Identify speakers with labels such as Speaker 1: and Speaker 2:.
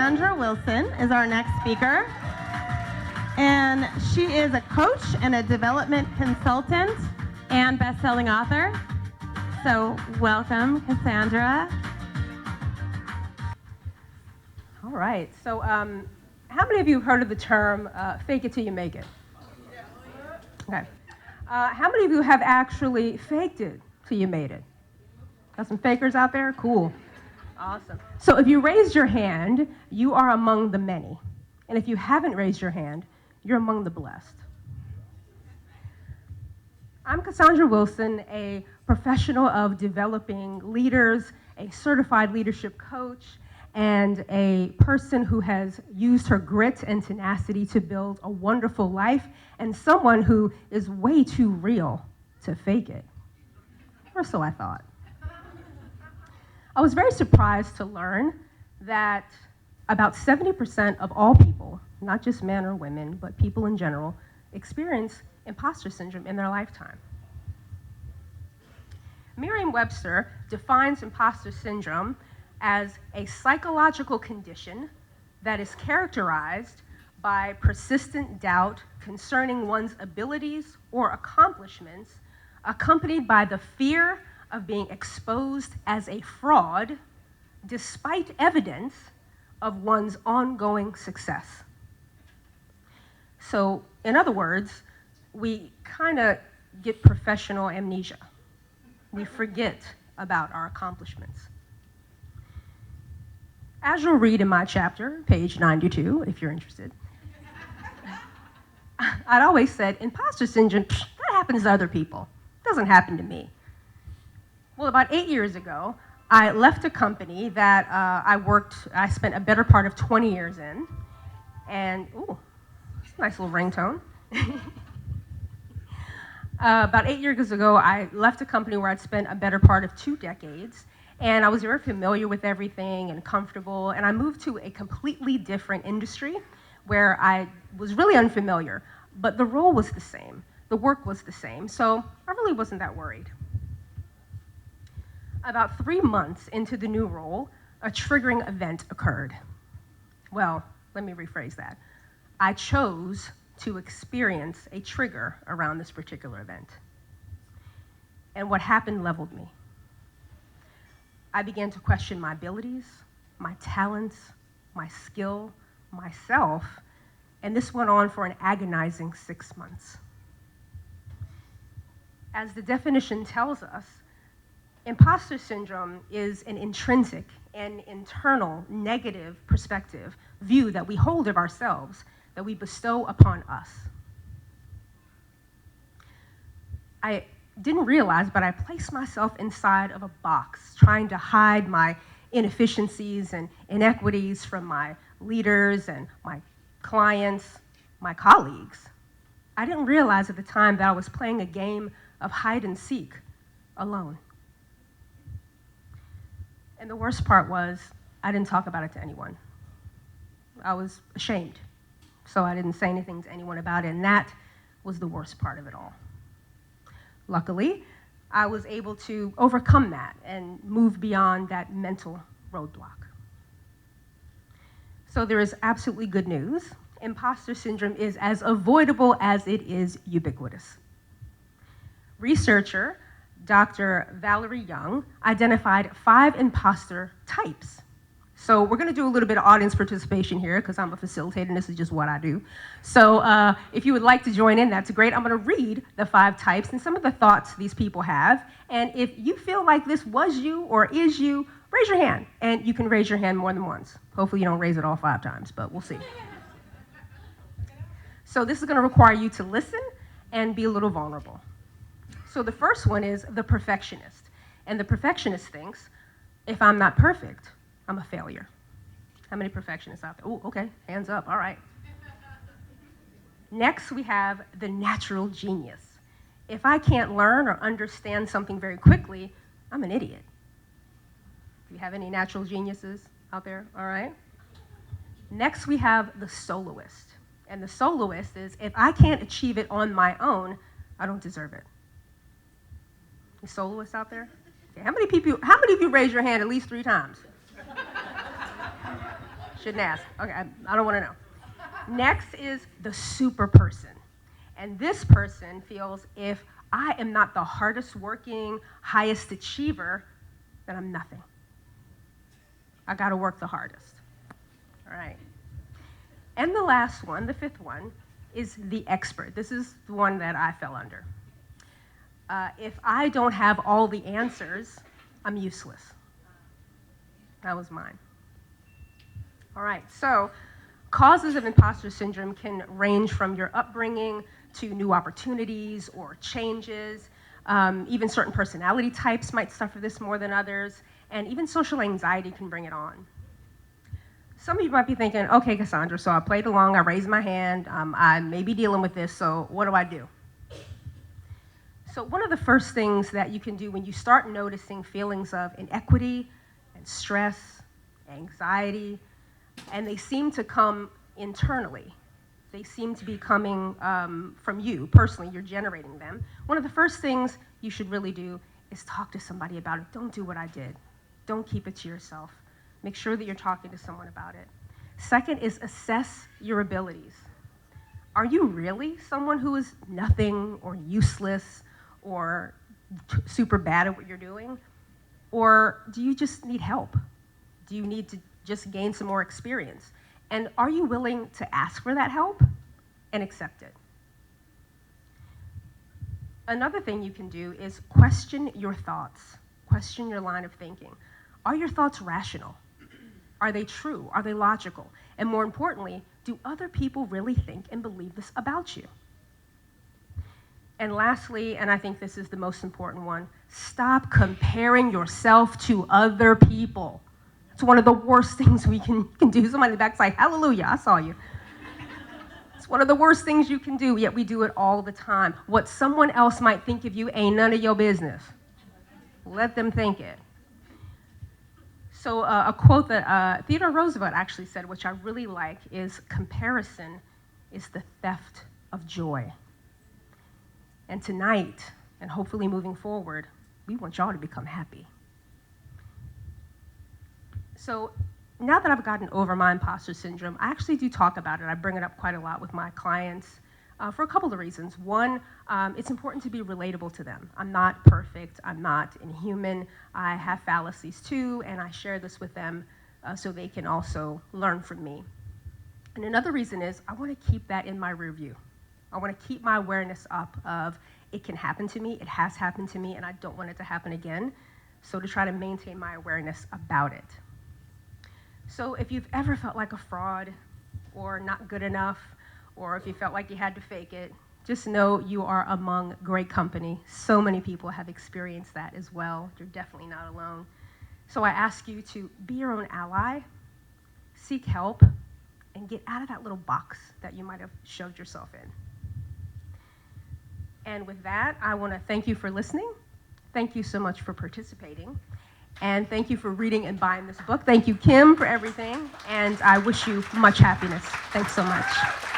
Speaker 1: Cassandra Wilson is our next speaker. And she is a coach and a development consultant and best-selling author. So welcome, Cassandra.
Speaker 2: All right. So how many of you have heard of the term fake it till you make it? Okay. How many of you have actually faked it till you made it? Got some fakers out there? Cool. Awesome. So if you raised your hand, you are among the many. And if you haven't raised your hand, you're among the blessed. I'm Cassandra Wilson, a professional of developing leaders, a certified leadership coach, and a person who has used her grit and tenacity to build a wonderful life, and someone who is way too real to fake it. Or so I thought. I was very surprised to learn that about 70% of all people, not just men or women, but people in general, experience imposter syndrome in their lifetime. Merriam-Webster defines imposter syndrome as a psychological condition that is characterized by persistent doubt concerning one's abilities or accomplishments, accompanied by the fear of being exposed as a fraud, despite evidence of one's ongoing success. So, in other words, we kind of get professional amnesia. We forget about our accomplishments. As you'll read in my chapter, page 92, if you're interested, I'd always said, imposter syndrome, that happens to other people. It doesn't happen to me. Well, about 8 years ago, I left a company that I spent a better part of 20 years in, and, ooh, it's a nice little ringtone. About 8 years ago, I left a company where I'd spent a better part of 2 decades, and I was very familiar with everything and comfortable, and I moved to a completely different industry where I was really unfamiliar, but the role was the same, the work was the same, so I really wasn't that worried. About 3 months into the new role, a triggering event occurred. Well, let me rephrase that. I chose to experience a trigger around this particular event. And what happened leveled me. I began to question my abilities, my talents, my skill, myself, and this went on for an agonizing 6 months. As the definition tells us, imposter syndrome is an intrinsic and internal negative perspective, view that we hold of ourselves, that we bestow upon us. I didn't realize, but I placed myself inside of a box, trying to hide my inefficiencies and inequities from my leaders and my clients, my colleagues. I didn't realize at the time that I was playing a game of hide and seek alone. And the worst part was, I didn't talk about it to anyone. I was ashamed, so I didn't say anything to anyone about it, and that was the worst part of it all. Luckily, I was able to overcome that and move beyond that mental roadblock. So there is absolutely good news. Imposter syndrome is as avoidable as it is ubiquitous. Researcher Dr. Valerie Young identified 5 imposter types. So we're going to do a little bit of audience participation here because I'm a facilitator and this is just what I do. So if you would like to join in, that's great. I'm going to read the 5 types and some of the thoughts these people have. And if you feel like this was you or is you, raise your hand. And you can raise your hand more than once. Hopefully you don't raise it all 5 times, but we'll see. So this is going to require you to listen and be a little vulnerable. So the first one is the perfectionist. And the perfectionist thinks, if I'm not perfect, I'm a failure. How many perfectionists out there? Oh, okay, hands up, all right. Next, we have the natural genius. If I can't learn or understand something very quickly, I'm an idiot. Do you have any natural geniuses out there? All right. Next, we have the soloist. And the soloist is, if I can't achieve it on my own, I don't deserve it. Any soloists out there? Okay, how many of you raised your hand at least 3 times? Shouldn't ask. Okay, I don't want to know. Next is the super person. And this person feels if I am not the hardest working, highest achiever, then I'm nothing. I got to work the hardest. All right. And the last one, the fifth one, is the expert. This is the one that I fell under. If I don't have all the answers, I'm useless. That was mine. All right, so causes of imposter syndrome can range from your upbringing to new opportunities or changes. Even certain personality types might suffer this more than others, and even social anxiety can bring it on. Some of you might be thinking, okay, Cassandra, so I played along, I raised my hand, I may be dealing with this, so what do I do? So one of the first things that you can do when you start noticing feelings of inequity and stress, anxiety, and they seem to come internally, they seem to be coming from you personally, you're generating them. One of the first things you should really do is talk to somebody about it. Don't do what I did. Don't keep it to yourself. Make sure that you're talking to someone about it. Second is assess your abilities. Are you really someone who is nothing or useless or super bad at what you're doing? Or do you just need help? Do you need to just gain some more experience? And are you willing to ask for that help and accept it? Another thing you can do is question your thoughts. Question your line of thinking. Are your thoughts rational? Are they true? Are they logical? And more importantly, do other people really think and believe this about you? And lastly, and I think this is the most important one, stop comparing yourself to other people. It's one of the worst things we can do. Somebody in the back's like, hallelujah, I saw you. It's one of the worst things you can do, yet we do it all the time. What someone else might think of you ain't none of your business. Let them think it. So a quote that Theodore Roosevelt actually said, which I really like, is comparison is the theft of joy. And tonight, and hopefully moving forward, we want y'all to become happy. So now that I've gotten over my imposter syndrome, I actually do talk about it. I bring it up quite a lot with my clients for a couple of reasons. One, it's important to be relatable to them. I'm not perfect. I'm not inhuman. I have fallacies too, and I share this with them so they can also learn from me. And another reason is I want to keep that in my rear view. I want to keep my awareness up of it can happen to me, it has happened to me, and I don't want it to happen again. So to try to maintain my awareness about it. So if you've ever felt like a fraud or not good enough, or if you felt like you had to fake it, just know you are among great company. So many people have experienced that as well. You're definitely not alone. So I ask you to be your own ally, seek help, and get out of that little box that you might have shoved yourself in. And with that, I want to thank you for listening. Thank you so much for participating. And thank you for reading and buying this book. Thank you, Kim, for everything. And I wish you much happiness. Thanks so much.